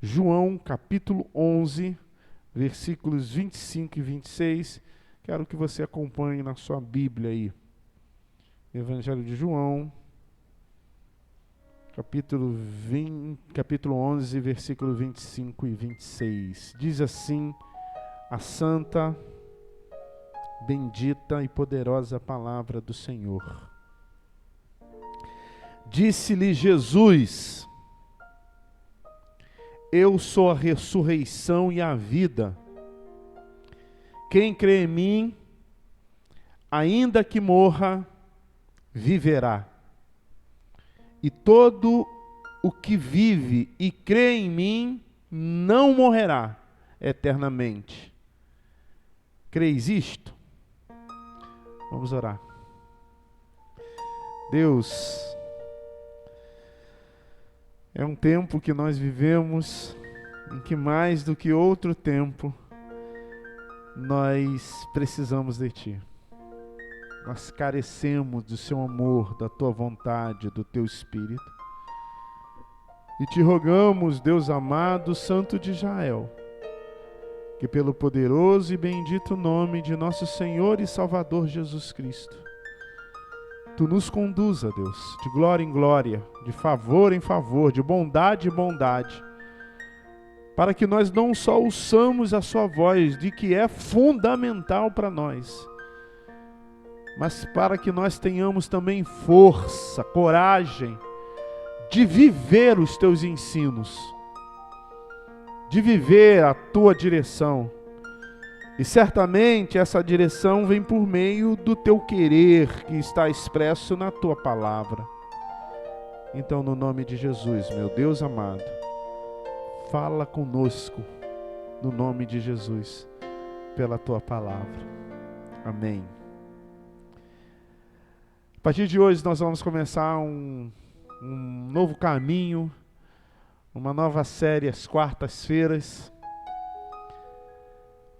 João capítulo 11, versículos 25 e 26. Quero que você acompanhe na sua Bíblia aí. Evangelho de João, capítulo 11, versículo 25 e 26. Diz assim a santa, bendita e poderosa palavra do Senhor. Disse-lhe Jesus: Eu sou a ressurreição e a vida. Quem crê em mim, ainda que morra, viverá. E todo o que vive e crê em mim não morrerá eternamente. Creis isto? Vamos orar. Deus, é um tempo que nós vivemos em que mais do que outro tempo nós precisamos de Ti. Nós carecemos do Seu amor, da Tua vontade, do Teu Espírito. E Te rogamos, Deus amado, Santo de Israel, que pelo poderoso e bendito nome de nosso Senhor e Salvador Jesus Cristo, Tu nos conduza, Deus, de glória em glória, de favor em favor, de bondade em bondade, para que nós não só ouçamos a Sua voz, de que é fundamental para nós, mas para que nós tenhamos também força, coragem, de viver os Teus ensinos, de viver a Tua direção. E certamente essa direção vem por meio do Teu querer, que está expresso na Tua palavra. Então, no nome de Jesus, meu Deus amado, fala conosco, no nome de Jesus, pela Tua palavra. Amém. A partir de hoje nós vamos começar um novo caminho, uma nova série às quartas-feiras.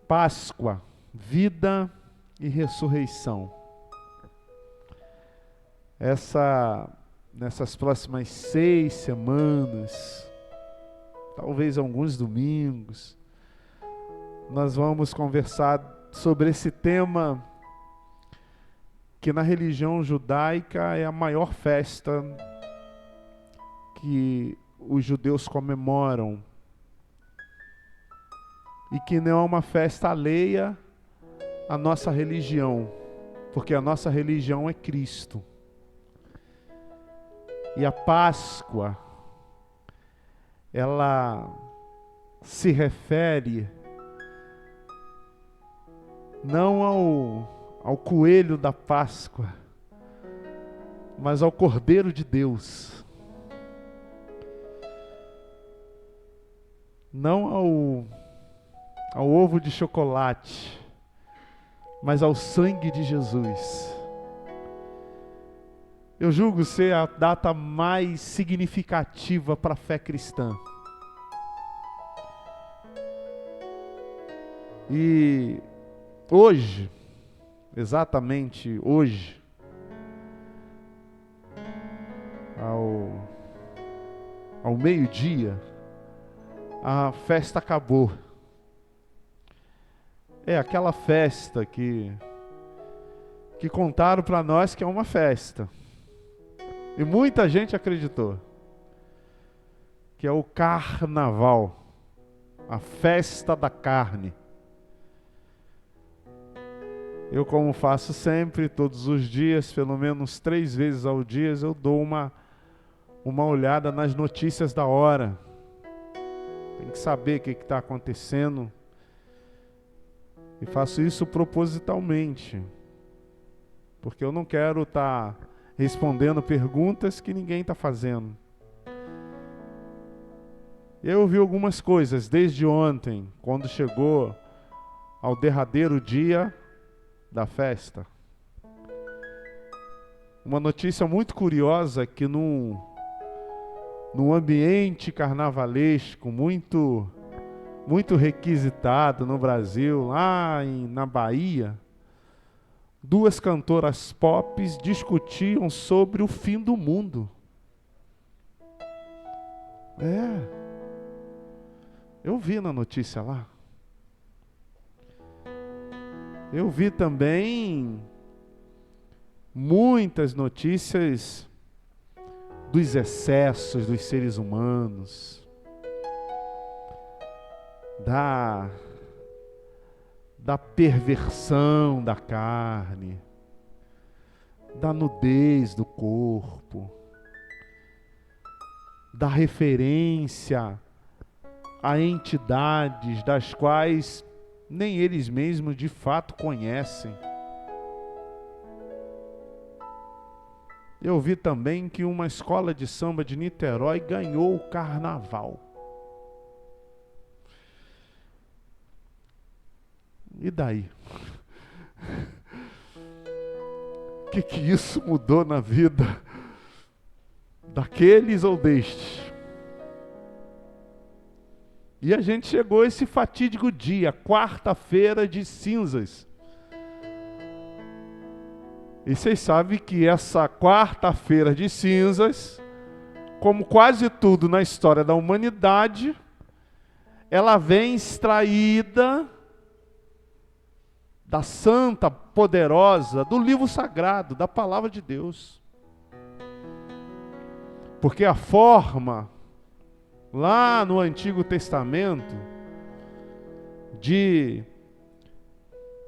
Páscoa, vida e ressurreição. Nessas próximas 6 semanas, talvez alguns domingos, nós vamos conversar sobre esse tema que na religião judaica é a maior festa que os judeus comemoram, e que não é uma festa alheia à nossa religião, porque a nossa religião é Cristo. E a Páscoa, ela se refere não ao coelho da Páscoa, mas ao Cordeiro de Deus. Não ao ovo de chocolate, mas ao sangue de Jesus. Eu julgo ser a data mais significativa para a fé cristã. E hoje, exatamente hoje, ao meio-dia, a festa acabou. É aquela festa que contaram para nós que é uma festa. E muita gente acreditou. Que é o carnaval. A festa da carne. Eu, como faço sempre, todos os dias, pelo menos 3 vezes ao dia, eu dou uma olhada nas notícias da hora. Tem que saber o que está acontecendo. E faço isso propositalmente, porque eu não quero estar respondendo perguntas que ninguém está fazendo. Eu ouvi algumas coisas desde ontem, quando chegou ao derradeiro dia da festa. Uma notícia muito curiosa que num ambiente carnavalesco muito requisitado no Brasil, lá na Bahia, 2 cantoras pop discutiam sobre o fim do mundo. Eu vi na notícia lá. Eu vi também muitas notícias dos excessos dos seres humanos, da perversão da carne, da nudez do corpo, da referência a entidades das quais nem eles mesmos de fato conhecem. Eu vi também que uma escola de samba de Niterói ganhou o carnaval. E daí? O que isso mudou na vida daqueles ou destes? E a gente chegou a esse fatídico dia, quarta-feira de cinzas. E vocês sabem que essa quarta-feira de cinzas, como quase tudo na história da humanidade, ela vem extraída da santa, poderosa, do livro sagrado, da palavra de Deus. Porque a forma, lá no Antigo Testamento, de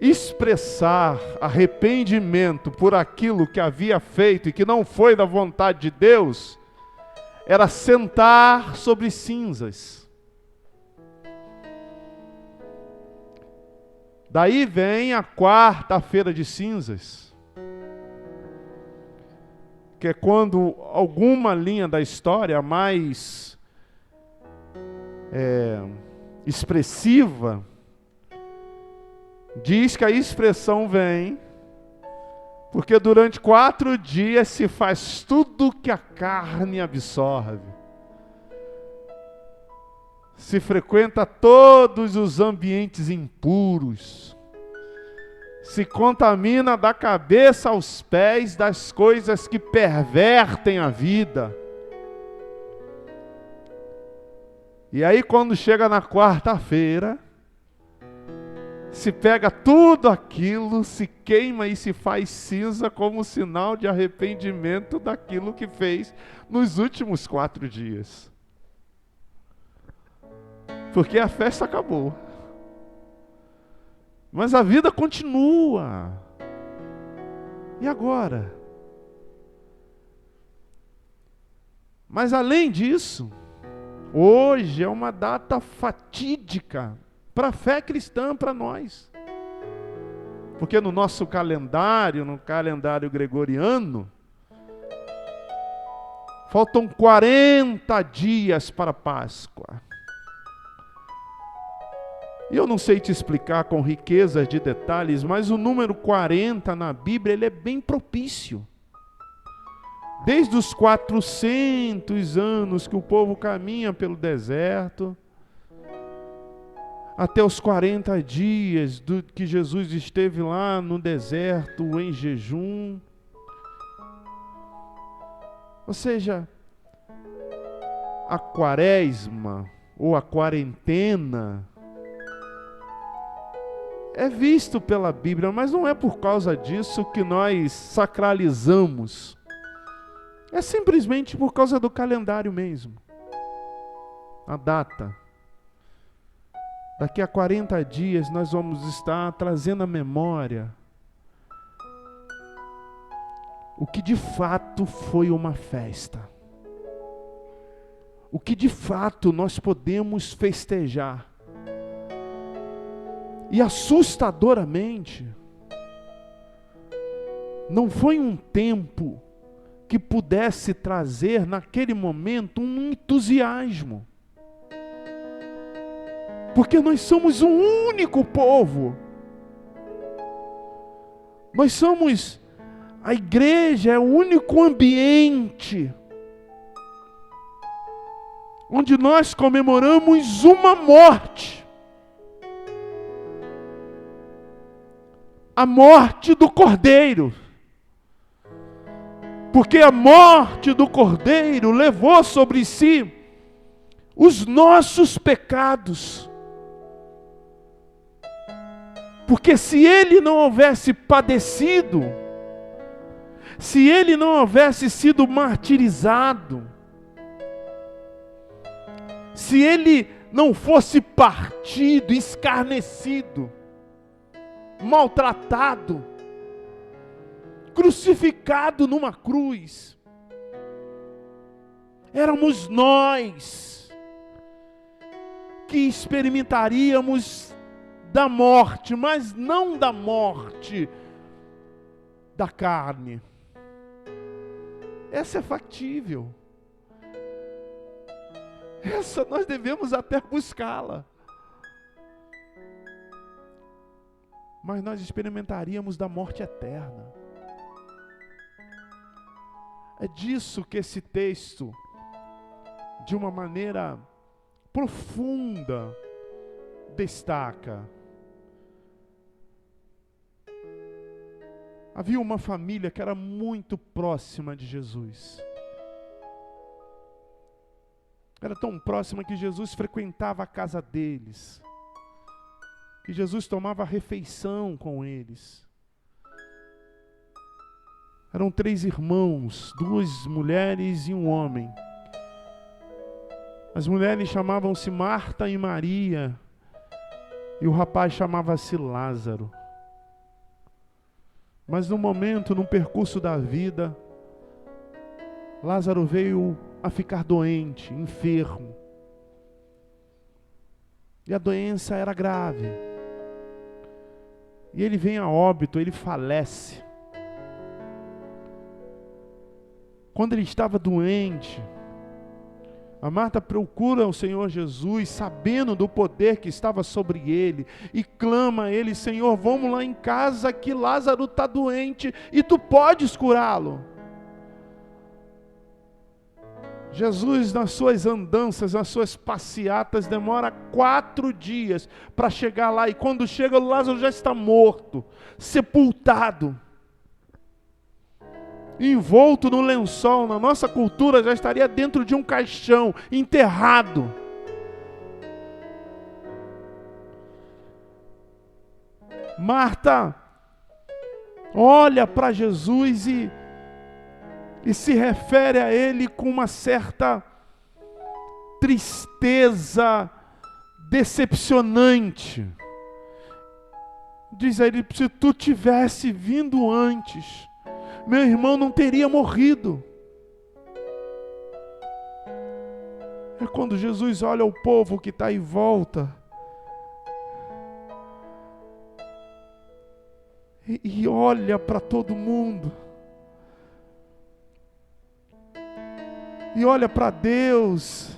expressar arrependimento por aquilo que havia feito e que não foi da vontade de Deus, era sentar sobre cinzas. Daí vem a quarta-feira de cinzas, que é quando alguma linha da história mais expressiva diz que a expressão vem porque durante 4 dias se faz tudo que a carne absorve. Se frequenta todos os ambientes impuros. Se contamina da cabeça aos pés das coisas que pervertem a vida. E aí quando chega na quarta-feira, se pega tudo aquilo, se queima e se faz cinza como sinal de arrependimento daquilo que fez nos últimos 4 dias. Porque a festa acabou. Mas a vida continua. E agora? Mas além disso, hoje é uma data fatídica para a fé cristã, para nós. Porque no nosso calendário, no calendário gregoriano, faltam 40 dias para a Páscoa. E eu não sei te explicar com riquezas de detalhes, mas o número 40 na Bíblia, ele é bem propício. Desde os 400 anos que o povo caminha pelo deserto, até os 40 dias que Jesus esteve lá no deserto em jejum. Ou seja, a quaresma ou a quarentena é visto pela Bíblia, mas não é por causa disso que nós sacralizamos. É simplesmente por causa do calendário mesmo. A data. Daqui a 40 dias nós vamos estar trazendo à memória o que de fato foi uma festa. O que de fato nós podemos festejar. E assustadoramente, não foi um tempo que pudesse trazer naquele momento um entusiasmo. Porque nós somos um único povo. Nós somos, a igreja é o único ambiente onde nós comemoramos uma morte. A morte do Cordeiro. Porque a morte do Cordeiro levou sobre si os nossos pecados. Porque se Ele não houvesse padecido, se Ele não houvesse sido martirizado, se Ele não fosse partido, escarnecido, maltratado, crucificado numa cruz, éramos nós que experimentaríamos da morte, mas não da morte da carne. Essa é factível. Essa nós devemos até buscá-la. Mas nós experimentaríamos da morte eterna. É disso que esse texto, de uma maneira profunda, destaca. Havia uma família que era muito próxima de Jesus. Era tão próxima que Jesus frequentava a casa deles, que Jesus tomava refeição com eles. Eram 3 irmãos, 2 mulheres e um homem. As mulheres chamavam-se Marta e Maria, e o rapaz chamava-se Lázaro. Mas no momento, no percurso da vida, Lázaro veio a ficar doente, enfermo. E a doença era grave. E ele vem a óbito, ele falece. Quando ele estava doente, a Marta procura o Senhor Jesus, sabendo do poder que estava sobre ele, e clama a ele: Senhor, vamos lá em casa que Lázaro está doente e tu podes curá-lo. Jesus, nas suas andanças, nas suas passeatas, demora 4 dias para chegar lá, e quando chega, Lázaro já está morto, sepultado, envolto no lençol. Na nossa cultura já estaria dentro de um caixão, enterrado. Marta olha para Jesus e se refere a ele com uma certa tristeza decepcionante. Diz a ele: se tu tivesse vindo antes, meu irmão não teria morrido. É quando Jesus olha o povo que está em volta e olha para todo mundo, e olha para Deus,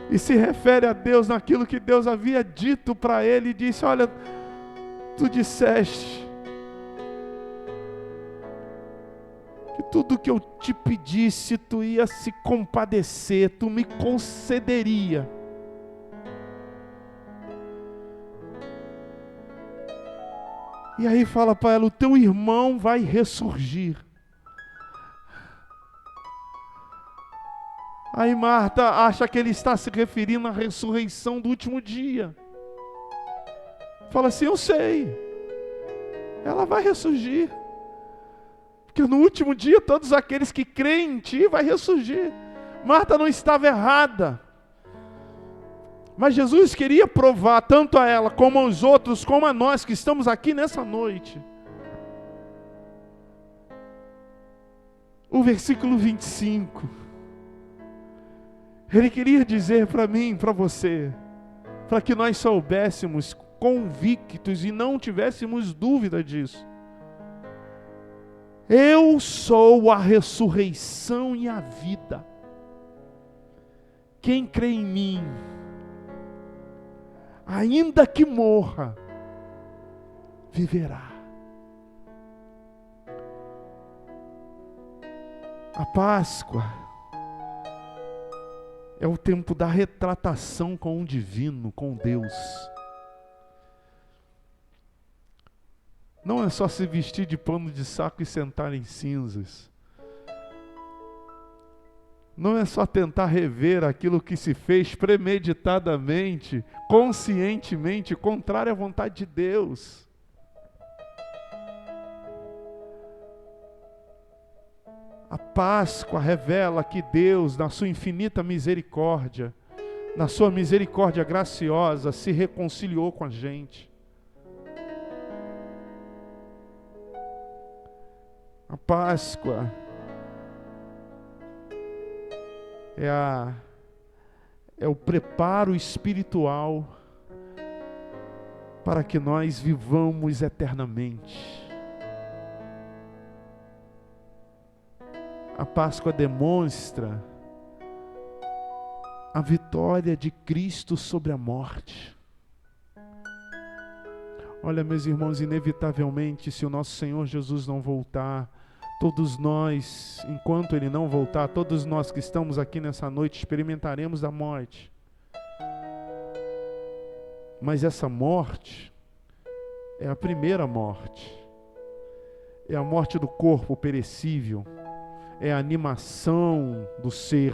e se refere a Deus naquilo que Deus havia dito para ele, e disse: olha, tu disseste que tudo que eu te pedisse, tu ia se compadecer, tu me concederia. E aí fala para ela: o teu irmão vai ressurgir. Aí Marta acha que ele está se referindo à ressurreição do último dia. Fala assim: eu sei, ela vai ressurgir. Porque no último dia todos aqueles que creem em ti vai ressurgir. Marta não estava errada. Mas Jesus queria provar tanto a ela como aos outros, como a nós que estamos aqui nessa noite. O versículo 25. Ele queria dizer para mim, para você, para que nós soubéssemos convictos e não tivéssemos dúvida disso. Eu sou a ressurreição e a vida. Quem crê em mim, ainda que morra, viverá. A Páscoa é o tempo da retratação com o divino, com Deus. Não é só se vestir de pano de saco e sentar em cinzas. não é só tentar rever aquilo que se fez premeditadamente, conscientemente, contrário à vontade de Deus. A Páscoa revela que Deus, na sua infinita misericórdia, na sua misericórdia graciosa, se reconciliou com a gente. A Páscoa é o preparo espiritual para que nós vivamos eternamente. A Páscoa demonstra a vitória de Cristo sobre a morte. Olha, meus irmãos, inevitavelmente, se o nosso Senhor Jesus não voltar, todos nós, enquanto Ele não voltar, todos nós que estamos aqui nessa noite experimentaremos a morte. Mas essa morte é a primeira morte. É a morte do corpo perecível. É a animação do ser.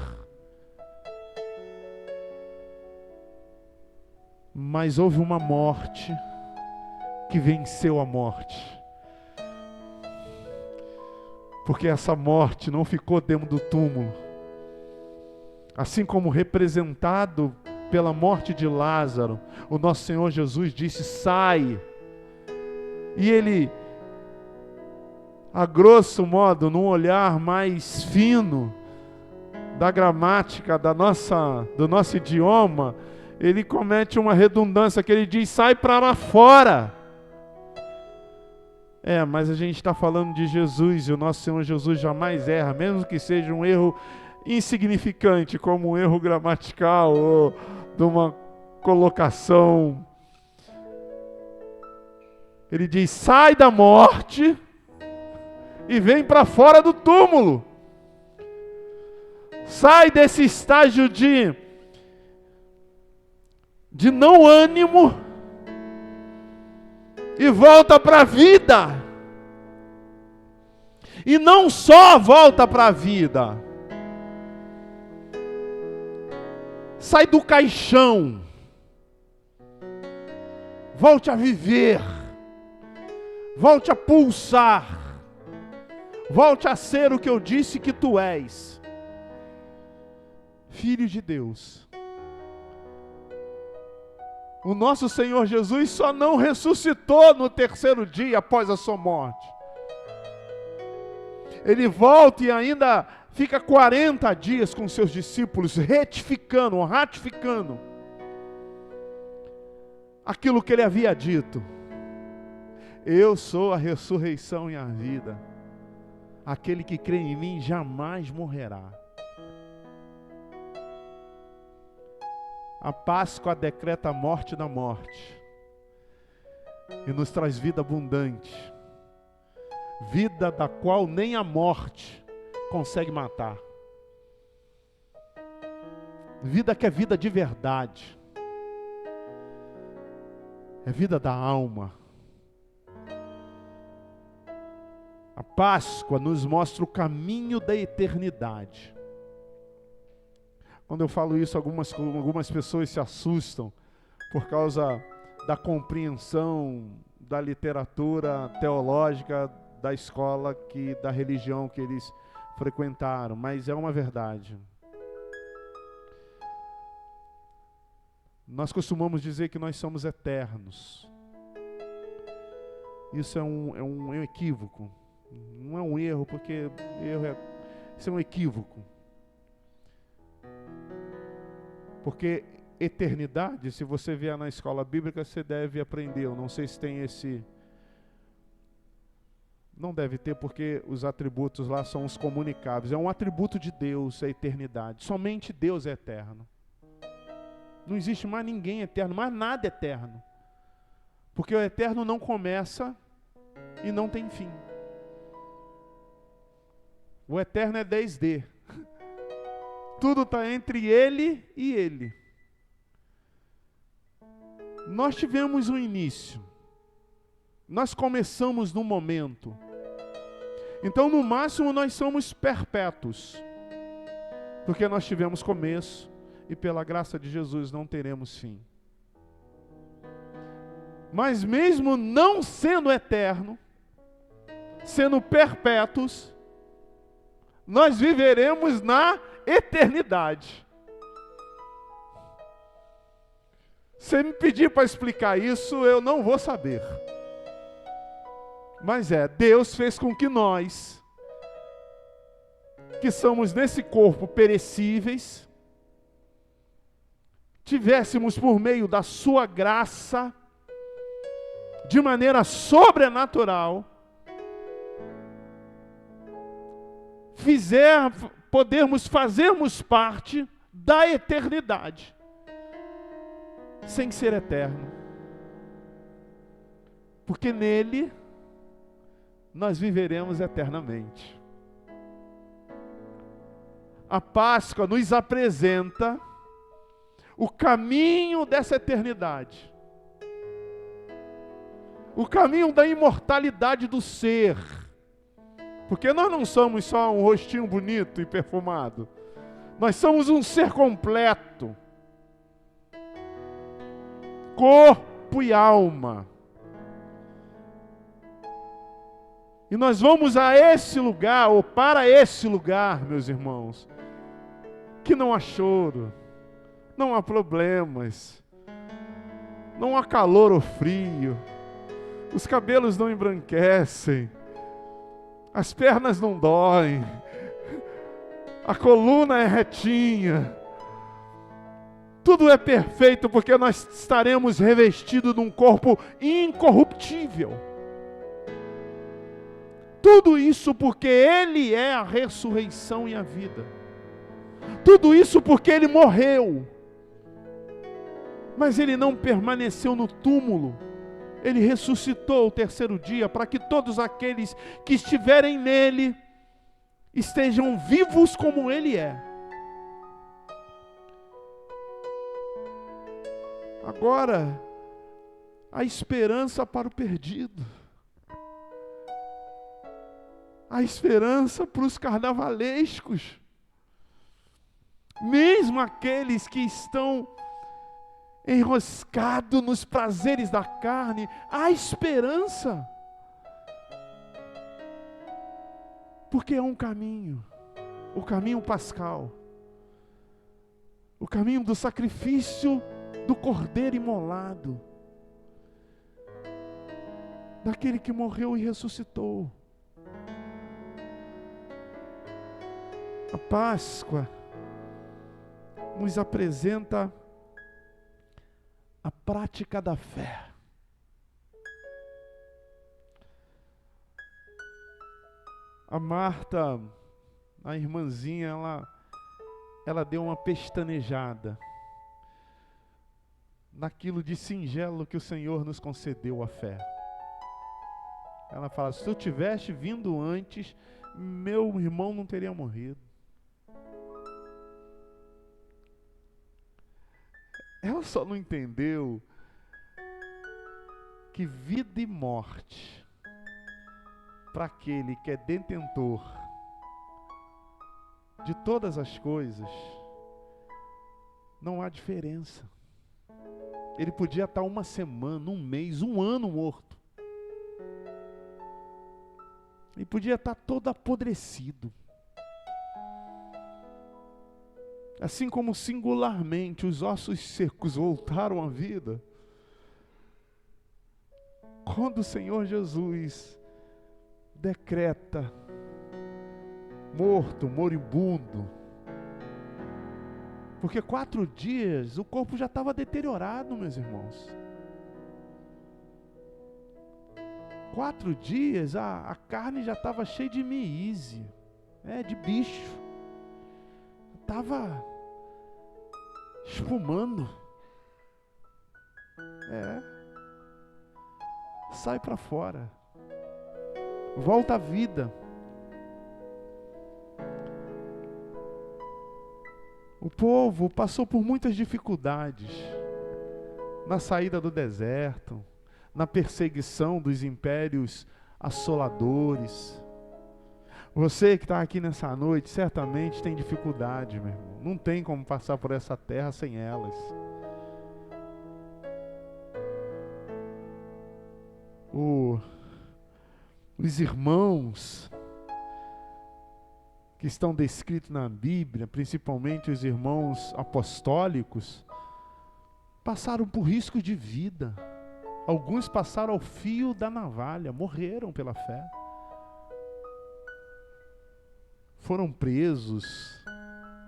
Mas houve uma morte que venceu a morte. Porque essa morte não ficou dentro do túmulo. Assim como representado pela morte de Lázaro, o nosso Senhor Jesus disse: sai. E Ele, a grosso modo, num olhar mais fino da gramática do nosso idioma, Ele comete uma redundância que Ele diz: sai para lá fora. Mas a gente está falando de Jesus, e o nosso Senhor Jesus jamais erra, mesmo que seja um erro insignificante, como um erro gramatical ou de uma colocação. Ele diz: sai da morte e vem para fora do túmulo. Sai desse estágio de não ânimo e volta para a vida. E não só volta para a vida, sai do caixão, volte a viver, volte a pulsar, volte a ser o que eu disse que tu és, Filho de Deus. O nosso Senhor Jesus só não ressuscitou no terceiro dia após a sua morte. Ele volta e ainda fica 40 dias com seus discípulos, ratificando aquilo que ele havia dito. Eu sou a ressurreição e a vida. Aquele que crê em mim jamais morrerá. A Páscoa decreta a morte da morte e nos traz vida abundante, vida da qual nem a morte consegue matar, vida que é vida de verdade, é vida da alma. A Páscoa nos mostra o caminho da eternidade. Quando eu falo isso, algumas pessoas se assustam por causa da compreensão da literatura teológica da escola, da religião que eles frequentaram, mas é uma verdade. Nós costumamos dizer que nós somos eternos. Isso é um equívoco. Não é um erro, porque isso é um equívoco. Porque eternidade, se você vier na escola bíblica, você deve aprender. Eu não sei se tem esse... Não deve ter, porque os atributos lá são os comunicáveis. É um atributo de Deus, a eternidade. Somente Deus é eterno. Não existe mais ninguém eterno, mais nada eterno. Porque o eterno não começa e não tem fim. O eterno é 10D. Tudo está entre ele e ele. Nós tivemos um início. Nós começamos num momento. Então, no máximo, nós somos perpétuos. Porque nós tivemos começo e pela graça de Jesus não teremos fim. Mas mesmo não sendo eterno, sendo perpétuos, nós viveremos na eternidade. Se me pedir para explicar isso, eu não vou saber. Mas Deus fez com que nós, que somos nesse corpo perecíveis, tivéssemos por meio da sua graça, de maneira sobrenatural, podermos fazermos parte da eternidade, sem ser eterno. Porque nele nós viveremos eternamente. A Páscoa nos apresenta o caminho dessa eternidade. O caminho da imortalidade do ser. Porque nós não somos só um rostinho bonito e perfumado. Nós somos um ser completo. Corpo e alma. E nós vamos a esse lugar, ou para esse lugar, meus irmãos, que não há choro, não há problemas, não há calor ou frio, os cabelos não embranquecem, as pernas não doem, a coluna é retinha, tudo é perfeito porque nós estaremos revestidos de um corpo incorruptível. Tudo isso porque Ele é a ressurreição e a vida. Tudo isso porque Ele morreu. Mas Ele não permaneceu no túmulo. Ele ressuscitou o terceiro dia para que todos aqueles que estiverem nele estejam vivos como Ele é. Agora, a esperança para o perdido. A esperança para os carnavalescos. Mesmo aqueles que estão enroscados nos prazeres da carne, há esperança. Porque é um caminho, o caminho pascal, o caminho do sacrifício do cordeiro imolado, daquele que morreu e ressuscitou. A Páscoa nos apresenta a prática da fé. A Marta, a irmãzinha, ela deu uma pestanejada naquilo de singelo que o Senhor nos concedeu, a fé. Ela fala: se eu tivesse vindo antes, meu irmão não teria morrido. Ela só não entendeu que vida e morte, para aquele que é detentor de todas as coisas, não há diferença. Ele podia estar uma semana, um mês, um ano morto. Ele podia estar todo apodrecido. Assim como singularmente os ossos secos voltaram à vida, quando o Senhor Jesus decreta morto, moribundo, porque 4 dias o corpo já estava deteriorado, meus irmãos. 4 dias a carne já estava cheia de miíse, de bicho. Estava espumando. Sai para fora. Volta à vida. O povo passou por muitas dificuldades na saída do deserto, na perseguição dos impérios assoladores. Você que está aqui nessa noite, certamente tem dificuldade, meu irmão. Não tem como passar por essa terra sem elas. Os irmãos que estão descritos na Bíblia, principalmente os irmãos apostólicos, passaram por risco de vida. Alguns passaram ao fio da navalha, morreram pela fé. Foram presos,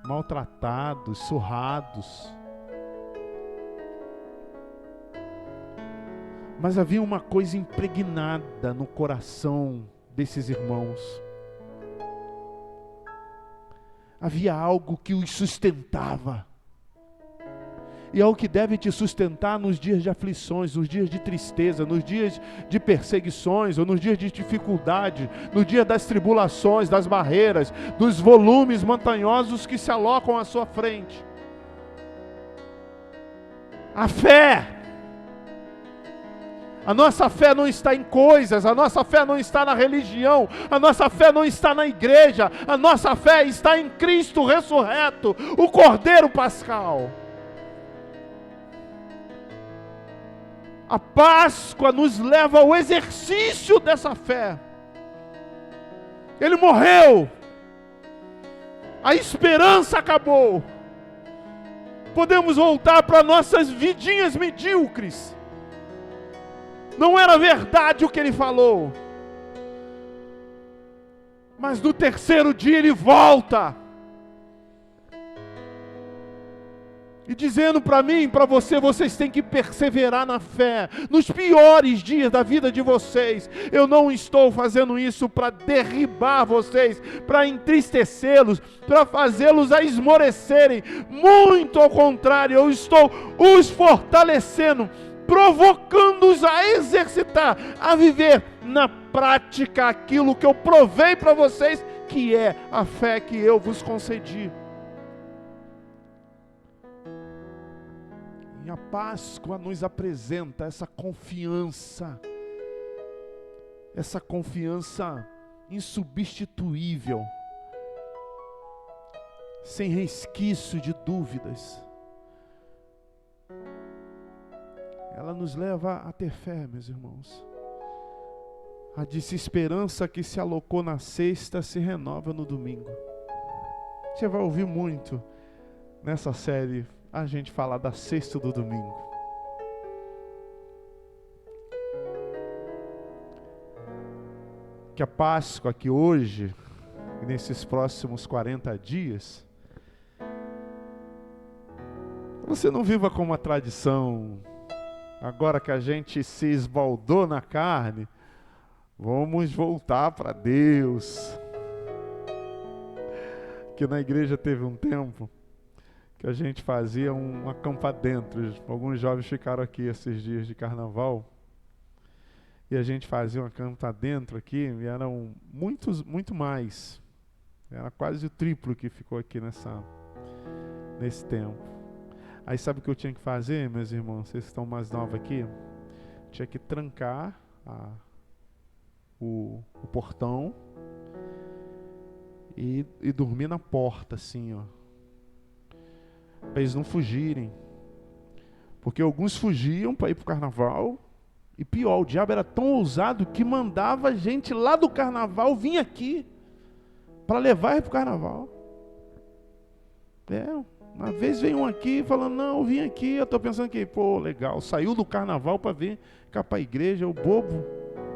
maltratados, surrados. Mas havia uma coisa impregnada no coração desses irmãos. Havia algo que os sustentava. E é o que deve te sustentar nos dias de aflições, nos dias de tristeza, nos dias de perseguições, ou nos dias de dificuldade, no dia das tribulações, das barreiras, dos volumes montanhosos que se alocam à sua frente. A fé. A nossa fé não está em coisas, a nossa fé não está na religião, a nossa fé não está na igreja, a nossa fé está em Cristo ressurreto, o Cordeiro Pascal. A Páscoa nos leva ao exercício dessa fé. Ele morreu, a esperança acabou, podemos voltar para nossas vidinhas medíocres. Não era verdade o que ele falou. Mas no terceiro dia ele volta. E dizendo para mim e para você, vocês têm que perseverar na fé. Nos piores dias da vida de vocês. Eu não estou fazendo isso para derribar vocês, para entristecê-los, para fazê-los a esmorecerem. Muito ao contrário, eu estou os fortalecendo, provocando-os a exercitar, a viver na prática aquilo que eu provei para vocês, que é a fé que eu vos concedi. E a Páscoa nos apresenta essa confiança insubstituível, sem resquício de dúvidas. Ela nos leva a ter fé, meus irmãos. A desesperança que se alocou na sexta se renova no domingo. Você vai ouvir muito nessa série a gente falar da sexta do domingo. Que a Páscoa que hoje, e nesses próximos 40 dias, você não viva como uma tradição. Agora que a gente se esbaldou na carne, vamos voltar para Deus. Que na igreja teve um tempo que a gente fazia um acampa dentro. Alguns jovens ficaram aqui esses dias de carnaval. E a gente fazia um acampa dentro aqui, e eram muito mais. Era quase o triplo que ficou aqui nesse tempo. Aí sabe o que eu tinha que fazer, meus irmãos? Vocês que estão mais novos aqui, tinha que trancar o portão e dormir na porta, assim, ó, para eles não fugirem. Porque alguns fugiam para ir para o carnaval, e pior, o diabo era tão ousado que mandava gente lá do carnaval vir aqui para levar ele para o carnaval. Uma vez veio um aqui falando, não, eu vim aqui, eu estou pensando que, pô, legal, saiu do carnaval para vir cá para a igreja, o bobo.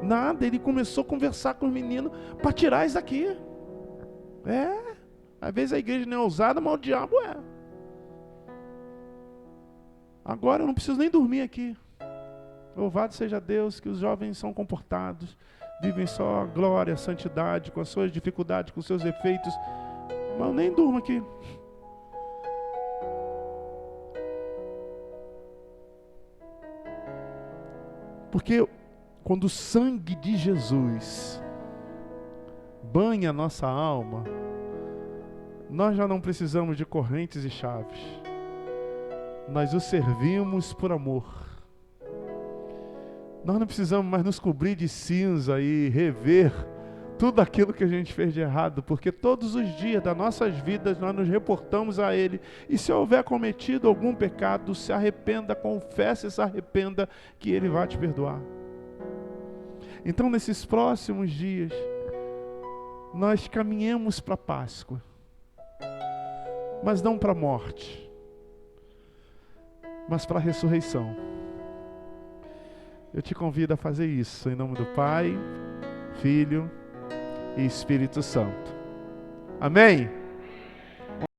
Nada, ele começou a conversar com os meninos para tirar isso daqui. Às vezes a igreja não é ousada, mas o diabo é. Agora eu não preciso nem dormir aqui. Louvado seja Deus que os jovens são comportados, vivem só a glória, a santidade, com as suas dificuldades, com os seus efeitos, mas eu nem durmo aqui. Porque quando o sangue de Jesus banha a nossa alma, nós já não precisamos de correntes e chaves. Nós o servimos por amor. Nós não precisamos mais nos cobrir de cinza e rever tudo aquilo que a gente fez de errado, porque todos os dias das nossas vidas nós nos reportamos a Ele, e se houver cometido algum pecado, se arrependa, confesse e se arrependa, que Ele vai te perdoar. Então nesses próximos dias, nós caminhemos para a Páscoa, mas não para a morte, mas para a ressurreição. Eu te convido a fazer isso, em nome do Pai, Filho e Espírito Santo. Amém?